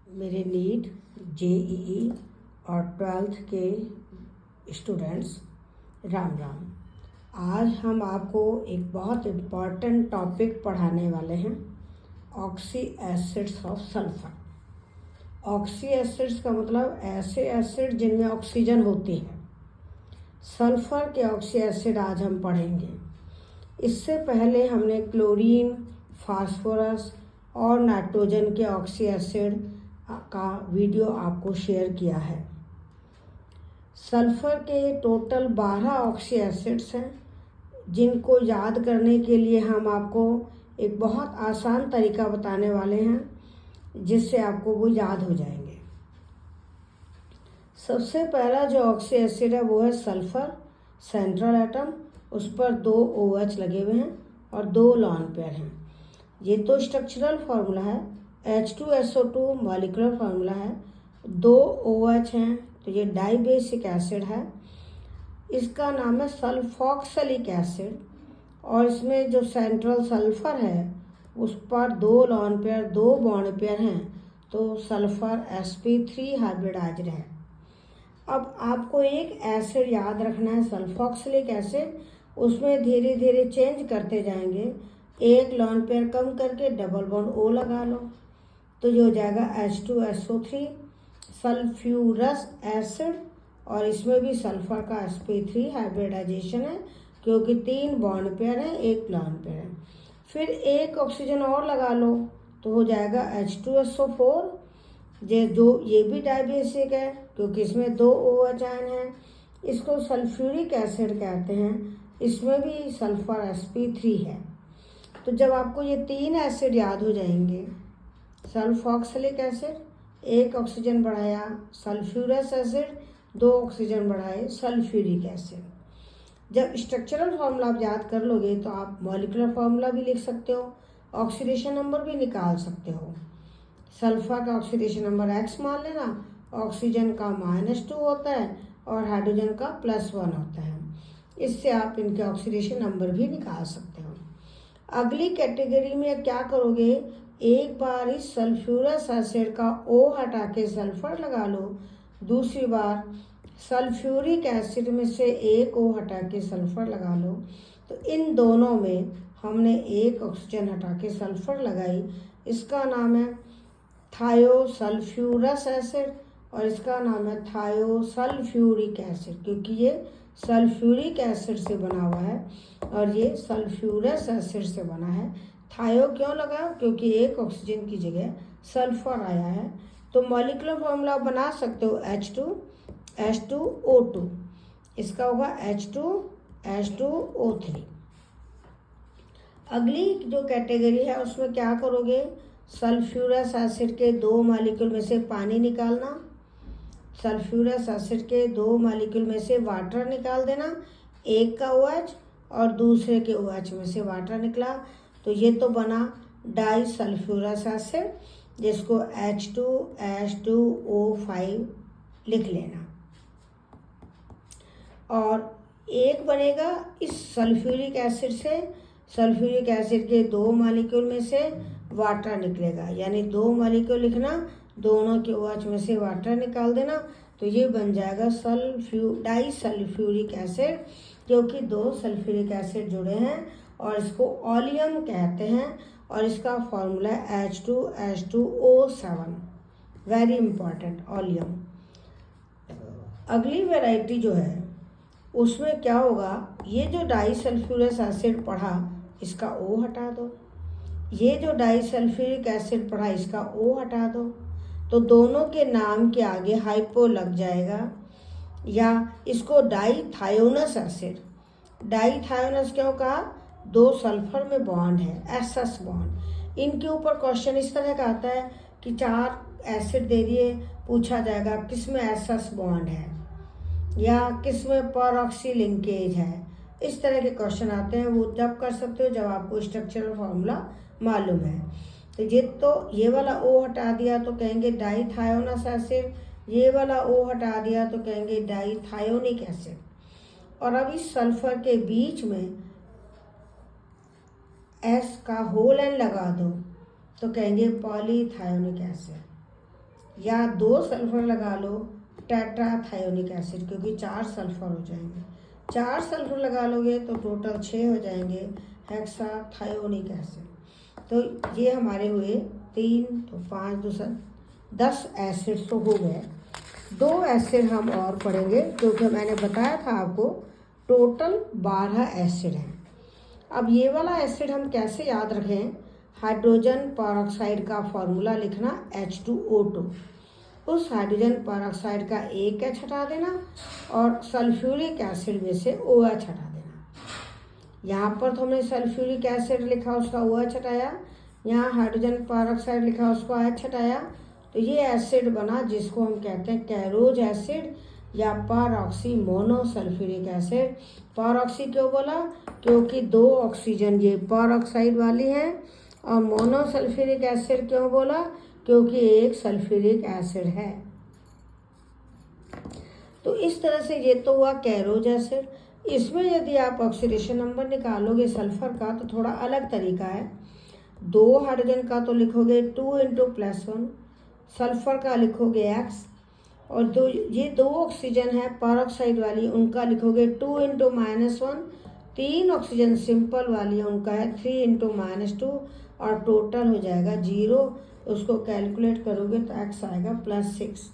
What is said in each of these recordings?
मेरे NEET JEE और 12th के स्टूडेंट्स, राम राम। आज हम आपको एक बहुत इम्पॉर्टेंट टॉपिक पढ़ाने वाले हैं, oxy acids of sulphur. Oxy acids का मतलब ऐसे एसिड जिनमें ऑक्सीजन होती है। सल्फर के ऑक्सी एसिड आज हम पढ़ेंगे। इससे पहले हमने क्लोरीन, फास्फोरस और नाइट्रोजन के ऑक्सी एसिड का वीडियो आपको शेयर किया है। सल्फर के टोटल 12 ऑक्सी एसिड्स हैं, जिनको याद करने के लिए हम आपको एक बहुत आसान तरीका बताने वाले हैं, जिससे आपको वो याद हो जाएंगे। सबसे पहला जो ऑक्सी एसिड है वो है सल्फर। सेंट्रल एटम, उस पर 2 OH लगे हुए हैं और 2 लॉन पेयर हैं। ये तो स्ट्रक्चरल फार्मूला है। H2SO2 मॉलिक्यूलर फार्मूला है। 2 OH हैं, तो ये डाइबेसिक एसिड है। इसका नाम है सल्फॉक्सिलिक एसिड। और इसमें जो सेंट्रल सल्फर है उस पर 2 लॉन पेयर, 2 बॉन्ड पेयर हैं, तो सल्फर sp3 हाइब्रिडाइज्ड है। अब आपको एक एसिड याद रखना है, सल्फॉक्सिलिक एसिड। उसमें धीरे धीरे चेंज करते जाएंगे, एक लॉन पेयर कम करके डबल बॉन्ड O लगा लो, तो ये हो जाएगा H2SO3 सल्फ्यूरस एसिड। और इसमें भी सल्फर का sp3 हाइब्रिडाइजेशन है, क्योंकि 3 बॉन्ड पेयर है, एक लॉन पेयर है। फिर एक ऑक्सीजन और लगा लो, तो हो जाएगा H2SO4। ये भी डाइबेसिक है, क्योंकि इसमें 2 OH आयन हैं। इसको सल्फ्यूरिक एसिड कहते हैं। इसमें भी सल्फर sp3 है। तो जब आपको ये 3 एसिड याद हो जाएंगे, सल्फॉक्सिलिक एसिड, 1 ऑक्सीजन बढ़ाया सल्फ्यूरस एसिड, 2 ऑक्सीजन बढ़ाए सल्फ्यूरिक एसिड। जब स्ट्रक्चरल फार्मूला आप याद कर लोगे, तो आप मॉलिक्यूलर फार्मूला भी लिख सकते हो, ऑक्सीडेशन नंबर भी निकाल सकते हो। सल्फर का ऑक्सीडेशन नंबर X मान लेना, ऑक्सीजन का -2 होता है और हाइड्रोजन का +1 होता है। इससे आप इनके ऑक्सीडेशन नंबर भी निकाल सकते हो। अगली कैटेगरी में क्या करोगे, एक बार इस सल्फ्यूरस एसिड का O हटा के सल्फर लगा लो, दूसरी बार सल्फ्यूरिक एसिड में से एक O हटा के सल्फर लगा लो। तो इन दोनों में हमने एक ऑक्सीजन हटा के सल्फर लगाई। इसका नाम है थायोसल्फ्यूरस एसिड और इसका नाम है थायोसल्फ्यूरिक एसिड, क्योंकि ये सल्फ्यूरिक एसिड से बना हुआ है और ये सल्फ्यूरस एसिड से बना है। थायो क्यों लगा, क्योंकि एक ऑक्सीजन की जगह सल्फर आया है। तो मॉलिक्यूलर फॉर्मूला बना सकते हो H2H2O2, इसका होगा H2H2O3। अगली जो कैटेगरी है उसमें क्या करोगे, सल्फ्यूरस एसिड के 2 मॉलिक्यूल में से पानी निकालना, सल्फ्यूरस एसिड के 2 मॉलिक्यूल में से वाटर निकाल देना, एक का OH और दूसरे के OH में से वाटर निकला, तो ये तो बना डाई सल्फ्यूरस एसिड, जिसको H2H2O5 लिख लेना। और एक बनेगा इस सल्फ्यूरिक एसिड से, सल्फ्यूरिक एसिड के 2 मॉलिक्यूल में से वाटर निकलेगा, यानी 2 मॉलिक्यूल लिखना, दोनों के OH में से वाटर निकाल देना, तो ये बन जाएगा डाई सल्फ्यूरिक एसिड, क्योंकि 2 सल्फ्यूरिक एसिड जुड़े हैं और इसको ओलियम कहते हैं। और इसका फॉर्मूला है H2H2O7, वेरी इंपॉर्टेंट, ओलियम। अगली वैरायटी जो है उसमें क्या होगा, ये जो डाई सल्फ्यूरस एसिड पढ़ा इसका O हटा दो, ये जो डाई सल्फ्यूरिक एसिड पढ़ा इसका O हटा दो, तो दोनों के नाम के आगे हाइपो लग जाएगा। या इसको डाईथायोनस एसिड, डाईथायोनस क्यों कहा, 2 सल्फर में बॉन्ड है, SS बॉन्ड। इनके ऊपर क्वेश्चन इस तरह का आता है कि 4 एसिड दे दिए, पूछा जाएगा किस में SS बॉन्ड है या किस में परऑक्सी लिंकेज है। इस तरह के क्वेश्चन आते हैं, वो जब कर सकते हो जब आपको स्ट्रक्चरल फार्मूला मालूम है। तो ये वाला O हटा दिया तो कहेंगे डाईथायोनस एसिड, ये वाला O हटा दिया तो कहेंगे डाईथायोनिक एसिड। और अब इस सल्फर के बीच में S का होल N लगा दो, तो कहेंगे पॉलीथायोनिक एसिड। या 2 सल्फर लगा लो टेट्राथायोनिक एसिड, क्योंकि 4 सल्फर हो जाएंगे। 4 सल्फर लगा लोगे तो टोटल 6 हो जाएंगे हेक्साथायोनिक एसिड। तो ये हमारे हुए 3, तो 5 2 10 एसिड तो हो गए। 2 एसिड हम और पढ़ेंगे, क्योंकि मैंने बताया था आपको टोटल 12 एसिड हैं। अब ये वाला एसिड हम कैसे याद रखें? हाइड्रोजन परऑक्साइड का फॉर्मूला लिखना H2O2। उस हाइड्रोजन परऑक्साइड का एक H हटा देना और सल्फ्यूरिक एसिड में से OH हटा देना। यहाँ पर तो हमने सल्फ्यूरिक एसिड लिखा, उसका OH हटाया, यहाँ हाइड्रोजन परऑक्साइड लिखा, उसका H हटाया, तो ये एसिड बना जिसको हम कहते हैं कैरोज एसिड या परऑक्सी मोनोसल्फ्यूरिक एसिड। परऑक्सी क्यों बोला? क्योंकि 2 ऑक्सीजन ये परऑक्साइड वाली है। और मोनोसल्फ्यूरिक एसिड क्यों बोला? क्योंकि एक सल्फ्यूरिक एसिड है। तो इस तरह से ये तो हुआ कैरोज एसिड। इसमें यदि आप ऑक्सीडेशन नंबर निकालोगे सल्फर का तो थोड़ा अलग तरीका है। 2 हाइड्रोजन का तो लिखोगे 2 × +1, सल्फर का लिखोगे X, और ये 2 ऑक्सीजन है परऑक्साइड वाली, उनका लिखोगे 2 × -1। 3 ऑक्सीजन सिंपल वाली है, उनका है 3 × -2, और टोटल हो जाएगा 0। उसको कैलकुलेट करोगे तो X आएगा +6।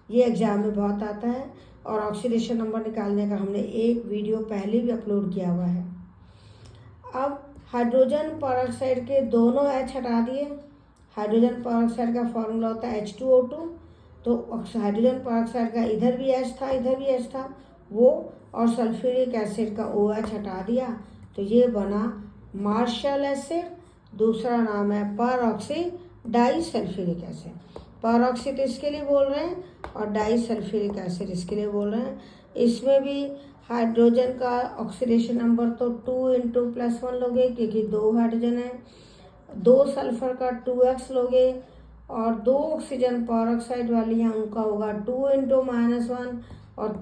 ये एग्जाम में बहुत आता है, और ऑक्सीडेशन नंबर निकालने का हमने एक वीडियो पहले भी अपलोड किया हुआ है। अब हाइड्रोजन परऑक्साइड के दोनों H हटा दिए। हाइड्रोजन परऑक्साइड का फॉर्मूला होता है H2O2, तो हाइड्रोजन परऑक्साइड का इधर भी H था, इधर भी H था वो, और सल्फ्यूरिक एसिड का OH हटा दिया, तो ये बना मार्शल एसिड। दूसरा नाम है परऑक्सी डाइसल्फ्यूरिक एसिड। परऑक्सी तो इसके लिए बोल रहे हैं और डाइसल्फ्यूरिक एसिड इसके लिए बोल रहे हैं। इसमें भी हाइड्रोजन का ऑक्सीडेशन नंबर तो 2 × +1 लोगे, क्योंकि 2 हाइड्रोजन है। 2 सल्फर का 2X लोगे, और 2 ऑक्सीजन परऑक्साइड वाली हैं, उनका होगा 2 × -1, और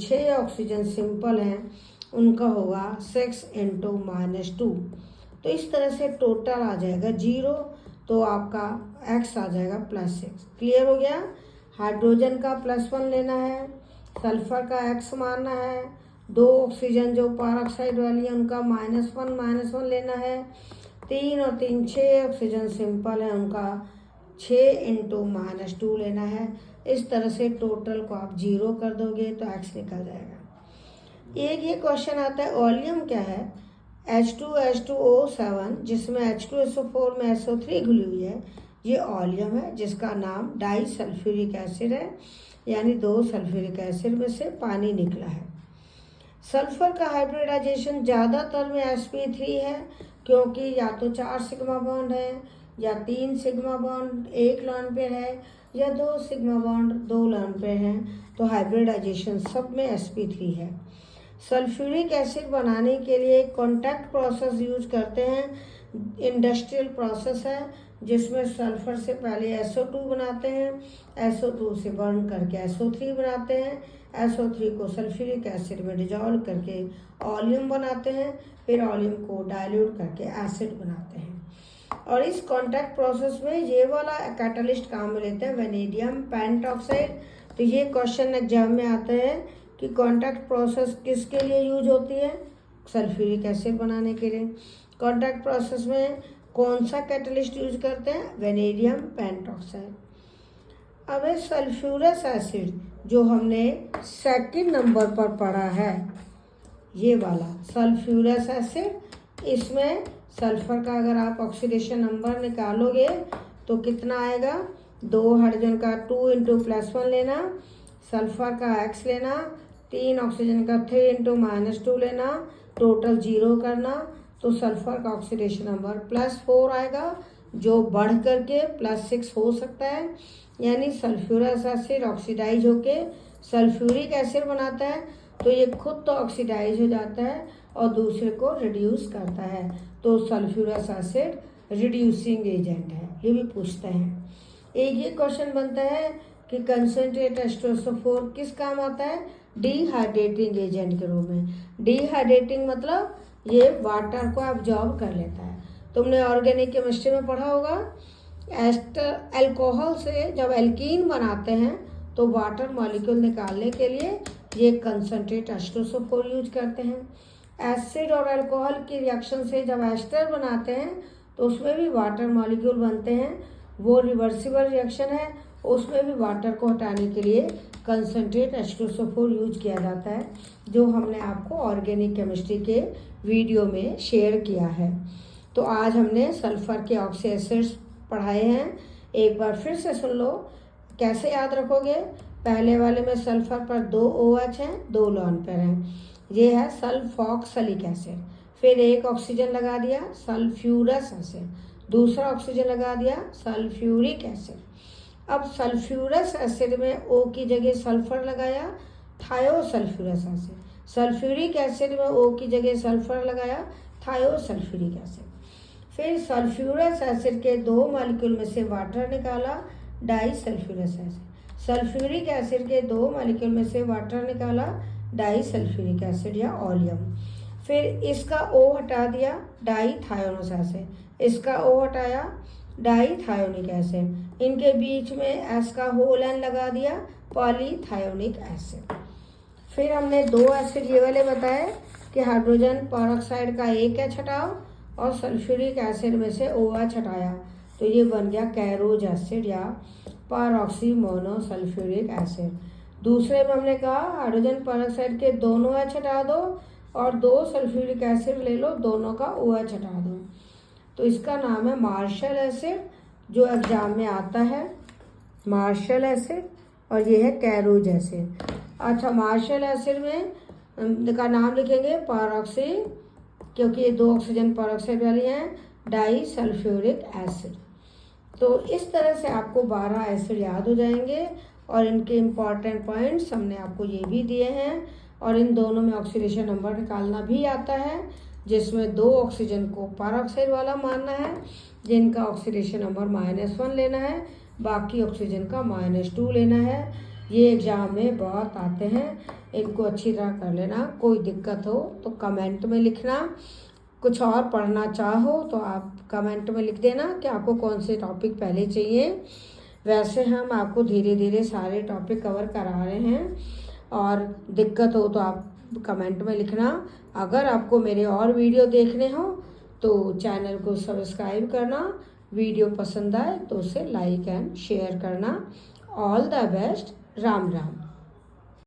6 ऑक्सीजन सिंपल हैं, उनका होगा 6 × -2। तो इस तरह से टोटल आ जाएगा 0, तो आपका X आ जाएगा +6। क्लियर हो गया? हाइड्रोजन का +1 लेना है, सल्फर का X मानना है, 2 ऑक्सीजन जो परऑक्साइड वाली है उनका -1 लेना है, 3 और 3 6 ऑक्सीजन सिंपल है, उनका 6 × -2 लेना है। इस तरह से टोटल को आप 0 कर दोगे तो X निकल जाएगा। एक ये क्वेश्चन आता है वॉल्यूम क्या है? H2H2O7, जिसमें H2SO4 में SO3 घुली हुई है, ये ऑलियम है जिसका नाम डाइसल्फ्यूरिक एसिड है, यानी 2 सल्फ्यूरिक एसिड में से पानी निकला है। सल्फर का हाइब्रिडाइजेशन ज़्यादातर में sp3 है, क्योंकि या तो 4 सिग्मा बॉन्ड है, या 3 सिग्मा बॉन्ड 1 लॉन पेयर है, या 2 सिग्मा बॉन्ड 2 लॉन पेयर हैं, तो हाइब्रिडाइजेशन सब में sp3 है। सल्फ्यूरिक एसिड बनाने के लिए कॉन्टैक्ट प्रोसेस यूज करते हैं। इंडस्ट्रियल प्रोसेस है जिसमें सल्फर से पहले SO2 बनाते हैं, SO2 से बर्न करके SO3 बनाते हैं, SO3 को सल्फ्यूरिक एसिड में डिजॉल्व करके ऑलियम बनाते हैं, फिर ऑलियम को डाइल्यूट करके एसिड बनाते हैं। और इस कॉन्टैक्ट प्रोसेस में ये वाला कैटलिस्ट काम में लेते हैं वेनेडियम पेंटॉक्साइड। तो ये क्वेश्चन एग्जाम में आता है कि कॉन्टैक्ट प्रोसेस किसके लिए यूज होती है? सल्फ्यूरिक एसिड बनाने के लिए। कॉन्टैक्ट प्रोसेस में कौन सा कैटलिस्ट यूज करते हैं? Vanadium pentoxide. अब है सल्फ्यूरस एसिड, जो हमने सेकंड नंबर पर पढ़ा है, ये वाला सल्फ्यूरस एसिड। इसमें सल्फर का अगर आप ऑक्सीडेशन नंबर निकालोगे तो कितना आएगा? 2 हाइड्रोजन का 2 × +1 लेना, सल्फर का X लेना, 3 ऑक्सीजन का 3 × -2 लेना, टोटल 0 करना, तो सल्फर का ऑक्सीडेशन नंबर +4 आएगा, जो बढ़ करके +6 हो सकता है। यानी सल्फ्यूरस एसिड ऑक्सीडाइज होके सल्फ्यूरिक एसिड बनाता है, तो ये खुद तो ऑक्सीडाइज हो जाता है और दूसरे को रिड्यूस करता है, तो सल्फ्यूरस एसिड रिड्यूसिंग एजेंट है। ये भी पूछते हैं। एक ये क्वेश्चन बनता है कि कंसनट्रेट H2SO4 किस काम आता है? डिहाइड्रेटिंग एजेंट के रूप में। डिहाइड्रेटिंग मतलब ये वाटर को एब्जॉर्ब कर लेता है। तुमने ऑर्गेनिक केमिस्ट्री में पढ़ा होगा, एस्टर अल्कोहल से जब एल्कीन बनाते हैं तो वाटर मॉलिक्यूल निकालने के लिए ये कंसनट्रेट H2SO4 यूज करते हैं। एसिड और अल्कोहल की रिएक्शन से जब एस्टर बनाते हैं तो उसमें भी वाटर मॉलिक्यूल बनते हैं, वो रिवर्सिबल रिएक्शन है, उसमें भी वाटर को हटाने के लिए कंसनट्रेट H2SO4 यूज किया जाता है, जो हमने आपको ऑर्गेनिक केमिस्ट्री के वीडियो में शेयर किया है। तो आज हमने सल्फर के ऑक्सी एसिड्स पढ़ाए हैं, एक बार फिर से सुन लो। कैसे याद रखोगे? पहले वाले में सल्फर पर 2 OH हैं, 2 लॉन पेयर हैं, ये है सल्फॉक्सलिक एसिड। फिर एक ऑक्सीजन लगा दिया सल्फ्यूरस एसिड, दूसरा ऑक्सीजन लगा दिया सल्फ्यूरिक एसिड। अब सल्फ्यूरस एसिड में O की जगह सल्फर लगाया, थायोसल्फ्यूरस एसिड। सल्फ्यूरिक एसिड में O की जगह सल्फर लगाया, थायोसल्फ्यूरिक एसिड। फिर सल्फ्यूरस एसिड के 2 मॉलिक्यूल में से वाटर निकाला, डाईसल्फ्यूरस एसिड। सल्फ्यूरिक एसिड के 2 मॉलिक्यूल में से वाटर निकाला, डाईसल्फ्यूरिक एसिड या ओलियम। फिर इसका O हटा दिया, डाईथायोनस एसिड। इसका O हटाया, डाईथायोनिक एसिड। इनके बीच में S का होल N लगा दिया, पॉलीथायोनिक एसिड। फिर हमने 2 एसिड ये वाले बताए कि हाइड्रोजन परऑक्साइड का एक H हटाओ और सल्फ्यूरिक एसिड में से OH हटाया, तो ये बन गया कैरोज एसिड या परऑक्सी मोनोसल्फ्यूरिक एसिड। दूसरे में हमने कहा हाइड्रोजन परऑक्साइड के दोनों H हटा दो और 2 सल्फ्यूरिक एसिड ले लो, दोनों का OH हटा दो, तो इसका नाम है मार्शल एसिड, जो एग्जाम में आता है, मार्शल एसिड। और ये है कैरोज एसिड। अच्छा, मार्शल एसिड में का नाम लिखेंगे परऑक्सी, क्योंकि ये 2 ऑक्सीजन परऑक्साइड वाली हैं, डाईसल्फ्यूरिक एसिड। तो इस तरह से आपको 12 एसिड याद हो जाएंगे और इनके इम्पॉर्टेंट पॉइंट्स हमने आपको ये भी दिए हैं। और इन दोनों में ऑक्सीडेशन नंबर निकालना भी आता है, जिसमें 2 ऑक्सीजन को परऑक्साइड वाला मानना है, जिनका ऑक्सीडेशन नंबर -1 लेना है, बाकी ऑक्सीजन का -2 लेना है। ये एग्ज़ाम में बहुत आते हैं, इनको अच्छी तरह कर लेना। कोई दिक्कत हो तो कमेंट में लिखना, कुछ और पढ़ना चाहो तो आप कमेंट में लिख देना कि आपको कौन से टॉपिक पहले चाहिए। वैसे हम आपको धीरे धीरे सारे टॉपिक कवर करा रहे हैं, और दिक्कत हो तो आप कमेंट में लिखना। अगर आपको मेरे और वीडियो देखने हो तो चैनल को सब्सक्राइब करना, वीडियो पसंद आए तो उसे लाइक एंड शेयर करना। All the best. Ram Ram.